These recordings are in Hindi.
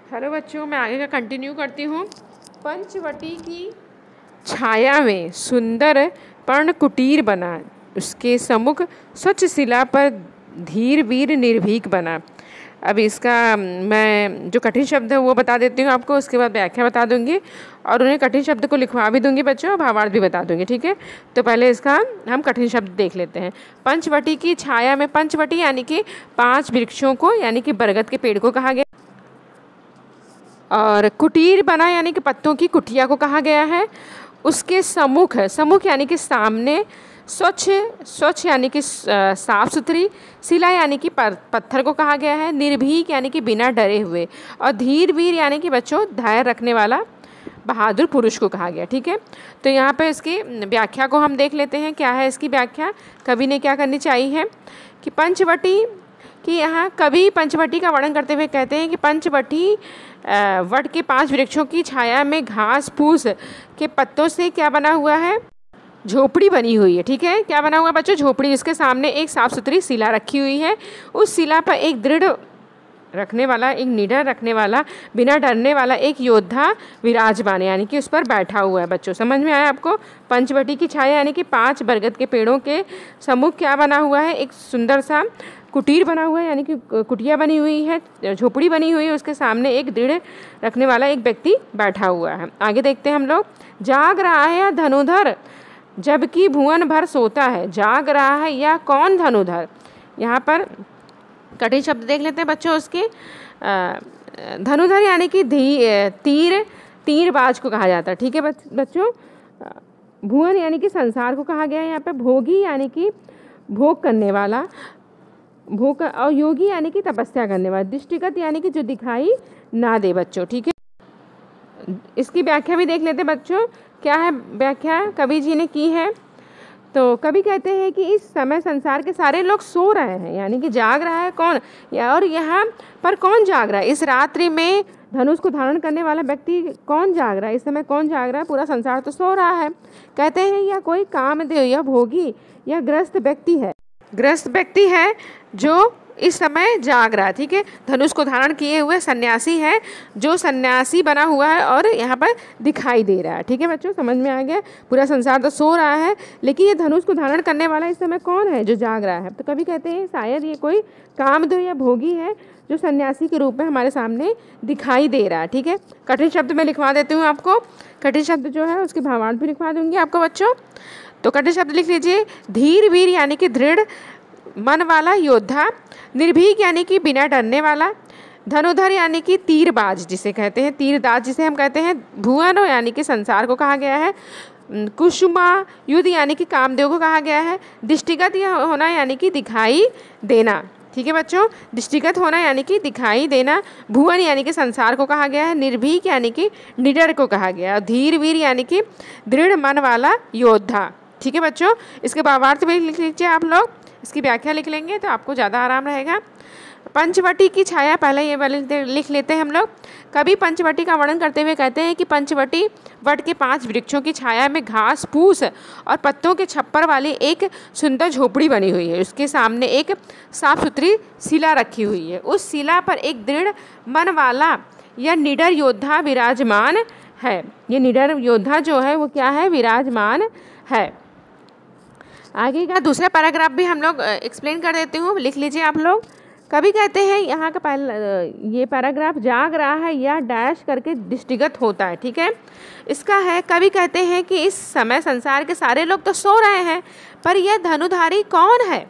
हेलो बच्चों, मैं आगे का कंटिन्यू करती हूँ। पंचवटी की छाया में सुंदर पर्ण कुटीर बना, उसके सम्मुख स्वच्छ शिला पर धीर वीर निर्भीक बना। अब इसका मैं जो कठिन शब्द है वो बता देती हूँ आपको, उसके बाद व्याख्या बता दूंगी और उन्हें कठिन शब्द को लिखवा भी दूंगी बच्चों, और भावार्थ भी बता दूंगी। ठीक है, तो पहले इसका हम कठिन शब्द देख लेते हैं। पंचवटी की छाया में, पंचवटी यानी कि 5 वृक्षों को यानी कि बरगद के पेड़ को कहा गया, और कुटीर बना यानी कि पत्तों की कुटिया को कहा गया है। उसके सम्मुख, सम्मुख यानी कि सामने, स्वच्छ, स्वच्छ यानी कि साफ सुथरी, शिला यानी कि पत्थर को कहा गया है, निर्भीक यानी कि बिना डरे हुए, और धीर वीर यानी कि बच्चों धैर्य रखने वाला बहादुर पुरुष को कहा गया। ठीक है, तो यहाँ पे इसकी व्याख्या को हम देख लेते हैं। क्या है इसकी व्याख्या? कवि ने क्या करनी चाहिए कि पंचवटी कि यहाँ कवि पंचवटी का वर्णन करते हुए कहते हैं कि पंचवटी वट के 5 वृक्षों की छाया में घास फूस के पत्तों से क्या बना हुआ है? झोपड़ी बनी हुई है। ठीक है, क्या बना हुआ है बच्चों? झोपड़ी। जिसके सामने एक साफ सुथरी शिला रखी हुई है। उस शिला पर एक दृढ़ रखने वाला, एक निडर रखने वाला, बिना डरने वाला एक योद्धा विराजमान यानी कि उस पर बैठा हुआ है। बच्चों समझ में आया आपको? पंचवटी की छाया यानी कि 5 बरगद के पेड़ों के सम्मुख क्या बना हुआ है? एक सुंदर सा कुटीर बना हुआ है यानी कि कुटिया बनी हुई है, झोपड़ी बनी हुई है। उसके सामने एक दृढ़ रखने वाला एक व्यक्ति बैठा हुआ है। आगे देखते हैं हम लोग। जाग रहा है या धनुधर जबकि भुवन भर सोता है। जाग रहा है या कौन धनुधर? यहाँ पर कठिन शब्द देख लेते हैं बच्चों उसके। धनुधर यानी कि तीरबाज को कहा जाता है। ठीक है बच्चों। भुवन यानी कि संसार को कहा गया है यहाँ पे। भोगी यानी कि भोग करने वाला, भोग, और योगी यानी कि तपस्या करने वाला। दृष्टिगत यानी कि जो दिखाई ना दे बच्चों। ठीक है, इसकी व्याख्या भी देख लेते हैं बच्चों। क्या है व्याख्या कवि जी ने की है? तो कवि कहते हैं कि इस समय संसार के सारे लोग सो रहे हैं, यानी कि जाग रहा है कौन? और यहाँ पर कौन जाग रहा है? इस रात्रि में धनुष को धारण करने वाला व्यक्ति कौन जाग रहा है? इस समय कौन जाग रहा है? पूरा संसार तो सो रहा है। कहते हैं यह कोई कामदेव या भोगी या ग्रस्त व्यक्ति है। ग्रस्त व्यक्ति है जो इस समय जाग रहा है। ठीक है, धनुष को धारण किए हुए सन्यासी है, जो सन्यासी बना हुआ है और यहाँ पर दिखाई दे रहा है। ठीक है बच्चों, समझ में आ गया? पूरा संसार तो सो रहा है, लेकिन ये धनुष को धारण करने वाला इस समय कौन है जो जाग रहा है? तो कभी कहते हैं शायद ये कोई कामदेव या भोगी है जो सन्यासी के रूप में हमारे सामने दिखाई दे रहा है। ठीक है, कठिन शब्द मैं लिखवा देती हूँ आपको। कठिन शब्द जो है उसके भावार्थ भी लिखवा दूंगी आपको बच्चों। तो कठिन शब्द लिख लीजिए। धीर वीर यानी कि दृढ़ मन वाला योद्धा, निर्भीक यानी कि बिना डरने वाला, धनुधर यानी कि तीरबाज जिसे कहते हैं, तीरदाज जिसे हम कहते हैं, भुवन यानी कि संसार को कहा गया है, कुसुमा युद्ध यानी कि कामदेव को कहा गया है, दृष्टिगत होना यानी कि दिखाई देना। ठीक है बच्चों, दृष्टिगत होना यानी कि दिखाई देना, भुवन यानी कि संसार को कहा गया है, निर्भीक यानी कि निडर को कहा गया है, धीर वीर यानी कि दृढ़ मन वाला योद्धा। ठीक है बच्चों, इसके भावार्थ भी लिख लीजिए आप लोग। इसकी व्याख्या लिख लेंगे तो आपको ज़्यादा आराम रहेगा। पंचवटी की छाया, पहले ये वाले लिख लेते हैं हम लोग। कभी पंचवटी का वर्णन करते हुए कहते हैं कि पंचवटी वट के 5 वृक्षों की छाया में घास फूस और पत्तों के छप्पर वाली एक सुंदर झोपड़ी बनी हुई है। उसके सामने एक साफ सुथरी शिला रखी हुई है। उस शिला पर एक दृढ़ मन वाला या निडर योद्धा विराजमान है। ये निडर योद्धा जो है वो क्या है? विराजमान है। आगे का दूसरा पैराग्राफ भी हम लोग एक्सप्लेन कर देती हूँ, लिख लीजिए आप लोग। कभी कहते हैं यहाँ का पहला ये पैराग्राफ, जाग रहा है या डैश करके दृष्टिगत होता है। ठीक है, इसका है कभी कहते हैं कि इस समय संसार के सारे लोग तो सो रहे हैं, पर यह धनुधारी कौन है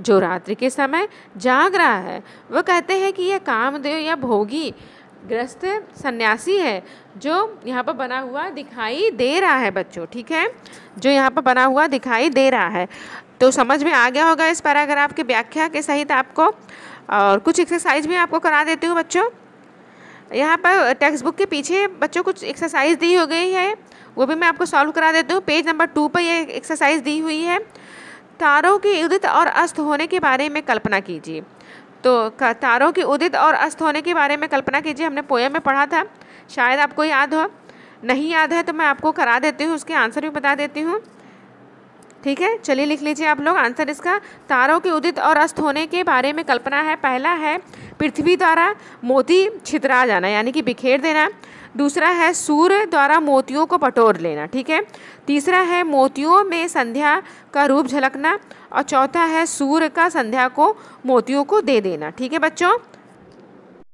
जो रात्रि के समय जाग रहा है? वो कहते हैं कि यह कामदेव या भोगी ग्रस्त सन्यासी है जो यहाँ पर बना हुआ दिखाई दे रहा है बच्चों। ठीक है, जो यहाँ पर बना हुआ दिखाई दे रहा है। तो समझ में आ गया होगा इस पैराग्राफ की व्याख्या के सहित आपको। और कुछ एक्सरसाइज भी आपको करा देती हूँ बच्चों। यहाँ पर टेक्स्ट बुक के पीछे बच्चों कुछ एक्सरसाइज दी हो गई है, वो भी मैं आपको सॉल्व करा देती हूँ। पेज नंबर 2 पर ये एक्सरसाइज दी हुई है। तारों के उदित और अस्त होने के बारे में कल्पना कीजिए। तो तारों के उदित और अस्त होने के बारे में कल्पना कीजिए, हमने पोएम में पढ़ा था, शायद आपको याद हो। नहीं याद है तो मैं आपको करा देती हूँ, उसके आंसर भी बता देती हूँ। ठीक है, चलिए लिख लीजिए आप लोग आंसर इसका। तारों के उदित और अस्त होने के बारे में कल्पना है। पहला है पृथ्वी द्वारा मोती छितरा जाना यानी कि बिखेर देना। दूसरा है सूर्य द्वारा मोतियों को बटोर लेना। ठीक है, तीसरा है मोतियों में संध्या का रूप झलकना। और चौथा है सूर्य का संध्या को मोतियों को दे देना। ठीक है बच्चों,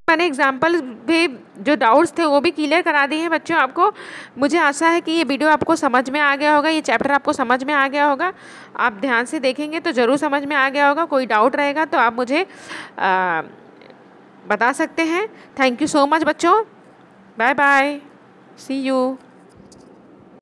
मैंने एग्जाम्पल भी जो डाउट्स थे वो भी क्लियर करा दिए हैं बच्चों आपको। मुझे आशा है कि ये वीडियो आपको समझ में आ गया होगा, ये चैप्टर आपको समझ में आ गया होगा। आप ध्यान से देखेंगे तो ज़रूर समझ में आ गया होगा। कोई डाउट रहेगा तो आप मुझे बता सकते हैं। थैंक यू सो मच बच्चों, बाय बाय, सी यू।